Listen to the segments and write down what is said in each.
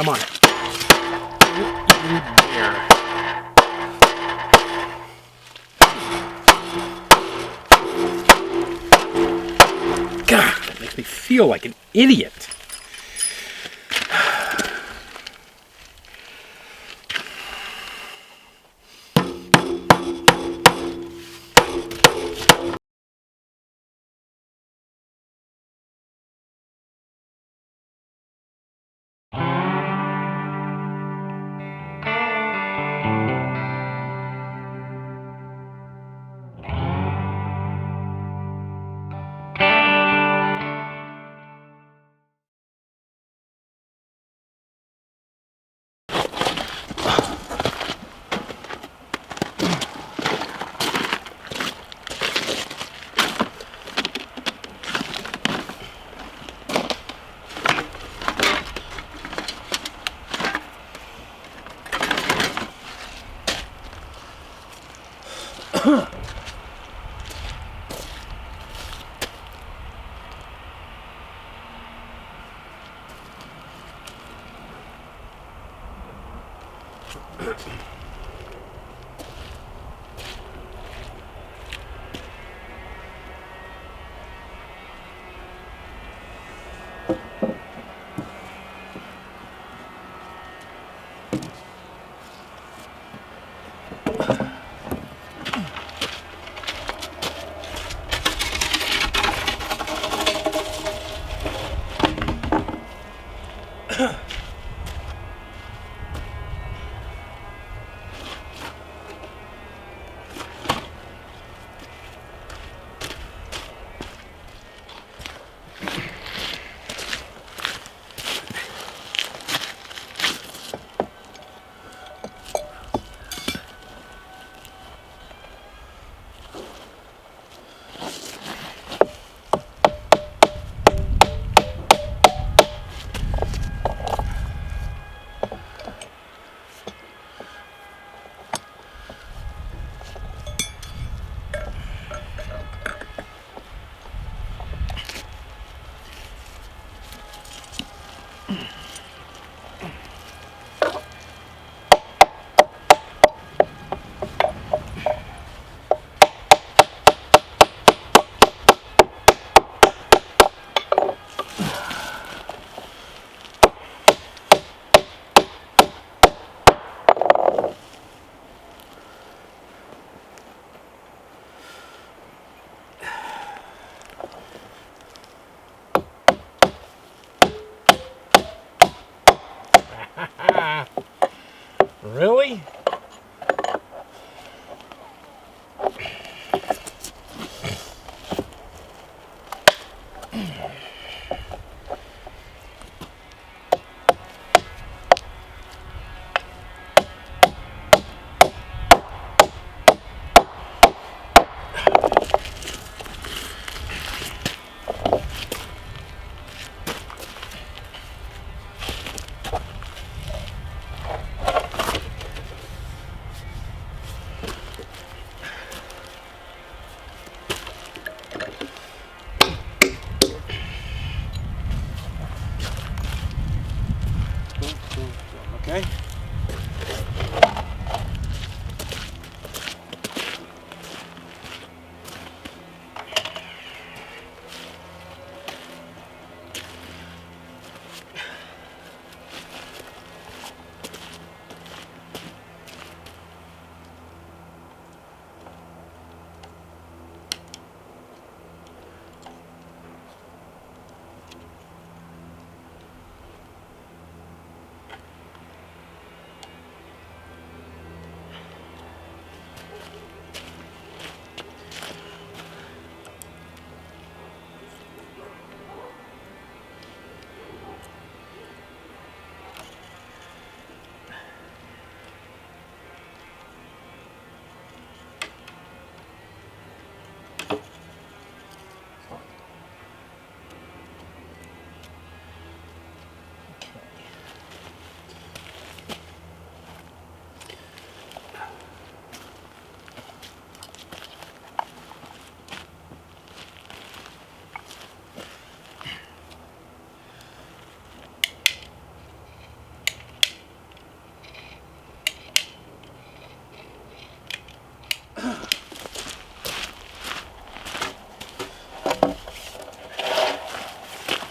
Come on. You dare. God, that makes me feel like an idiot. Really?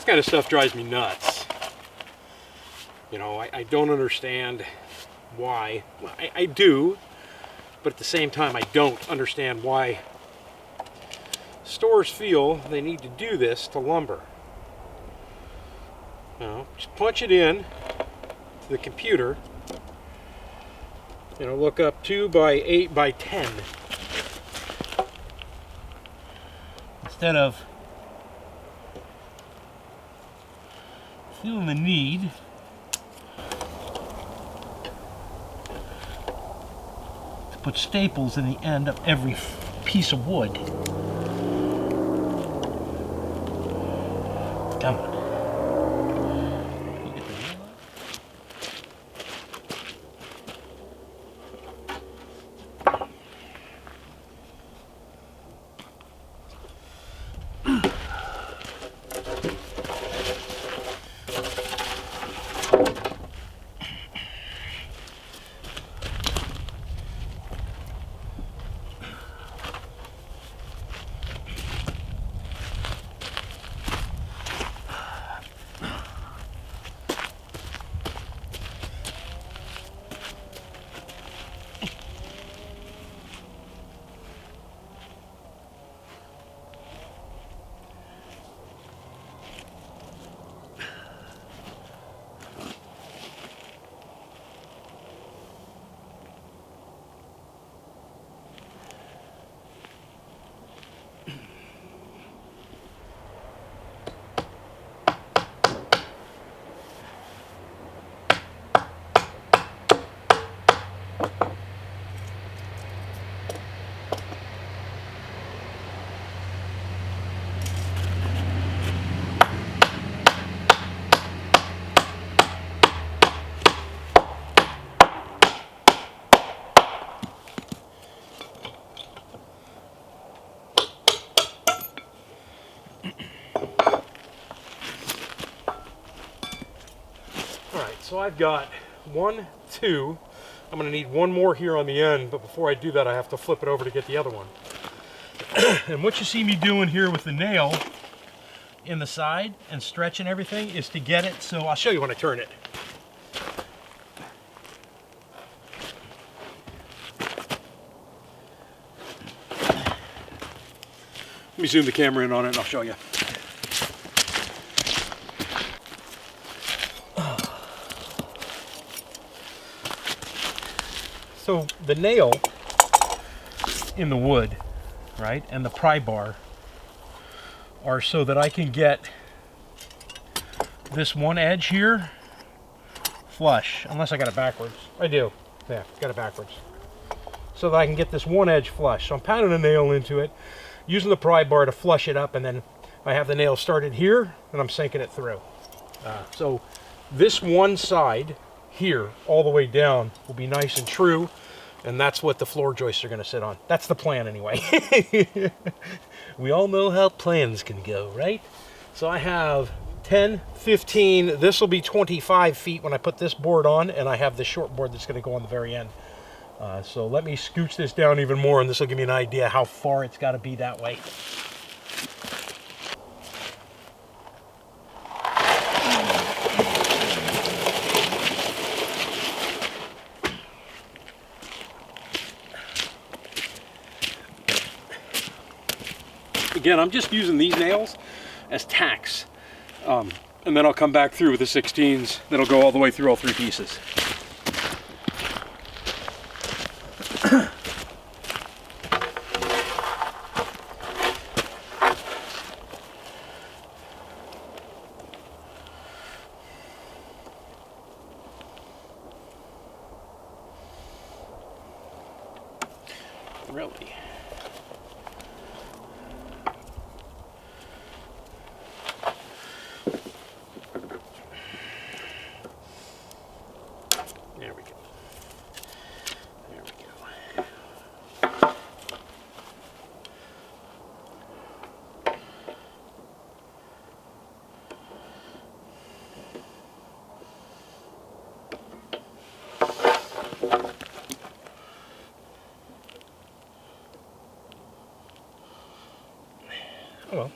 kind of stuff drives me nuts. You know, I don't understand why. Well, I do, but at the same time, I don't understand why stores feel they need to do this to lumber. You know, just punch it in to the computer. You know, look up 2 by 8 by 10. Instead of feeling the need to put staples in the end of every piece of wood. Come on. So I've got 1, 2. I'm going to need one more here on the end, but before I do that, I have to flip it over to get the other one. And what you see me doing here with the nail in the side and stretching everything is to get it, so I'll show you when I turn it. Let me zoom the camera in on it and I'll show you. So the nail in the wood, right, and the pry bar are so that I can get this one edge here flush, unless I got it backwards. I do. Yeah, got it backwards. So that I can get this one edge flush. So I'm pounding a nail into it, using the pry bar to flush it up, and then I have the nail started here, and I'm sinking it through. So this one side here, all the way down, will be nice and true, and that's what the floor joists are going to sit on. That's the plan anyway. We all know how plans can go, right? So I have 10, 15, this will be 25 feet when I put this board on, and I have the short board that's going to go on the very end. So let me scooch this down even more, and this will give me an idea how far it's got to be that way. Again, I'm just using these nails as tacks, and then I'll come back through with the 16s that'll go all the way through all 3 pieces. Really? There we go. There we go. Oh well.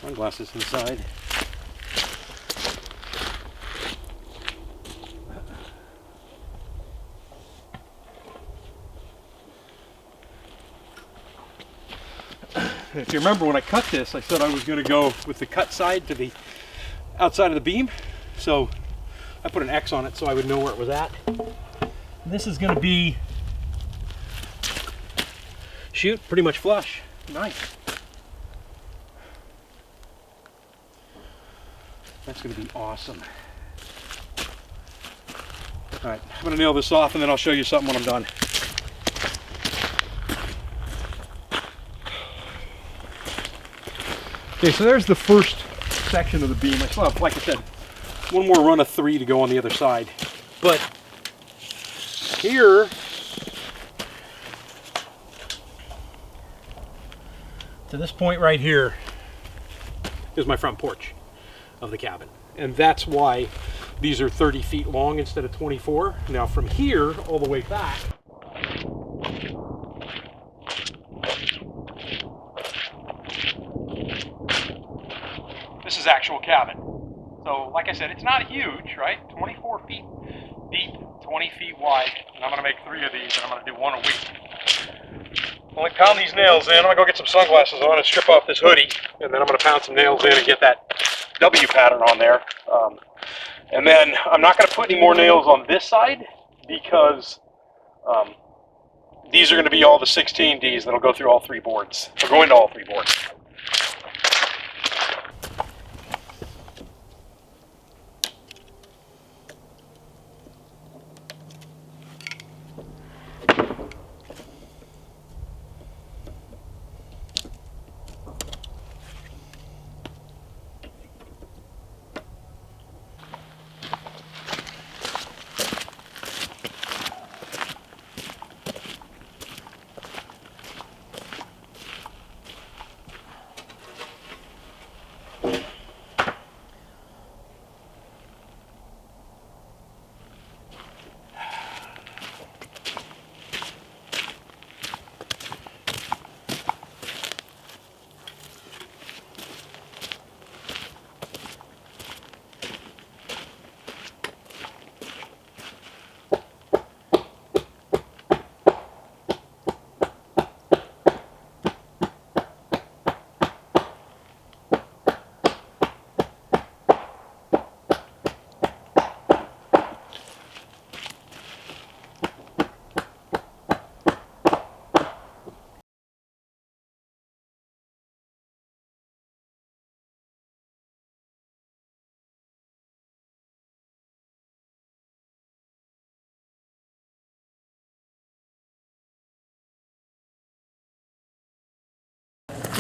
Sunglasses inside. If you remember when I cut this, I said I was going to go with the cut side to the outside of the beam. So I put an X on it so I would know where it was at. This is going to be, shoot, pretty much flush. Nice. That's going to be awesome. All right, I'm going to nail this off and then I'll show you something when I'm done. Okay, so there's the first section of the beam. I still have, like I said, one more run of 3 to go on the other side. But here, to this point right here, is my front porch of the cabin. And that's why these are 30 feet long instead of 24. Now from here all the way back, this is actual cabin. So like I said, it's not huge, right? 24 feet deep, 20 feet wide, and I'm gonna make 3 of these and I'm gonna do 1 a week. When I pound these nails in, I'm gonna go get some sunglasses on and strip off this hoodie, and then I'm gonna pound some nails in and get that W pattern on there. And then I'm not gonna put any more nails on this side because these are gonna be all the 16Ds that'll go through all 3 boards. They'll go into all 3 boards.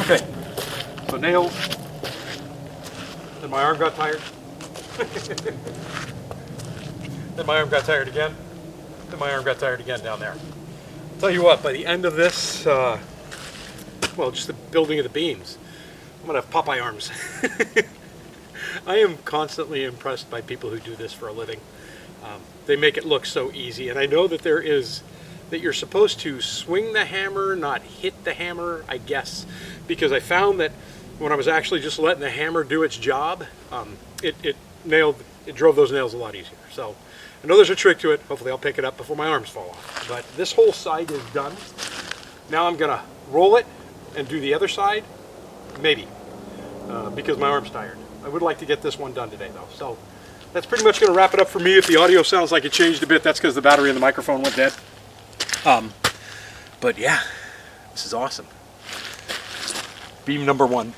Okay, so nails, then my arm got tired, then my arm got tired again, then my arm got tired again down there. I'll tell you what, by the end of this, well, just the building of the beams, I'm going to have Popeye arms. I am constantly impressed by people who do this for a living. They make it look so easy, and I know that that you're supposed to swing the hammer, not hit the hammer, I guess, because I found that when I was actually just letting the hammer do its job, it drove those nails a lot easier. So I know there's a trick to it. Hopefully I'll pick it up before my arms fall off. But this whole side is done. Now I'm gonna roll it and do the other side, maybe, because my arm's tired. I would like to get this one done today though. So that's pretty much gonna wrap it up for me. If the audio sounds like it changed a bit, that's because the battery in the microphone went dead. But yeah, this is awesome. Beam number 1.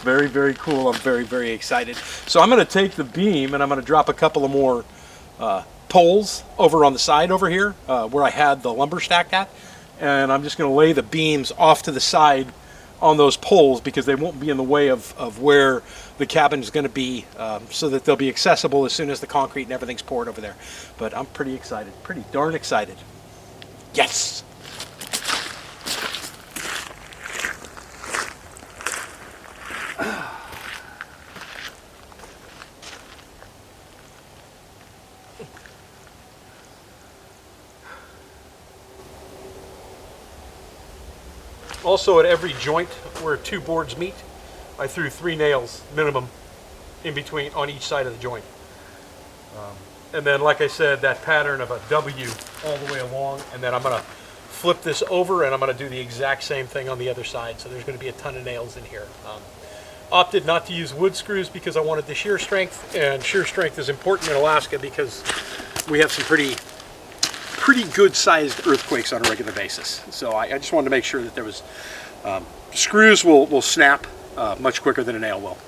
Very, very cool. I'm very, very excited. So I'm going to take the beam and I'm going to drop a couple of more poles over on the side over here where I had the lumber stacked at. And I'm just going to lay the beams off to the side on those poles because they won't be in the way of where the cabin is going to be, so that they'll be accessible as soon as the concrete and everything's poured over there. But I'm pretty excited, pretty darn excited. Yes! Also, at every joint where 2 boards meet, I threw 3 nails minimum in between on each side of the joint. And then, like I said, that pattern of a W all the way along, and then I'm going to flip this over and I'm going to do the exact same thing on the other side. So there's going to be a ton of nails in here. Opted not to use wood screws because I wanted the shear strength, and shear strength is important in Alaska because we have some pretty good sized earthquakes on a regular basis. So I just wanted to make sure that there was, screws will snap much quicker than a nail will.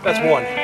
That's one.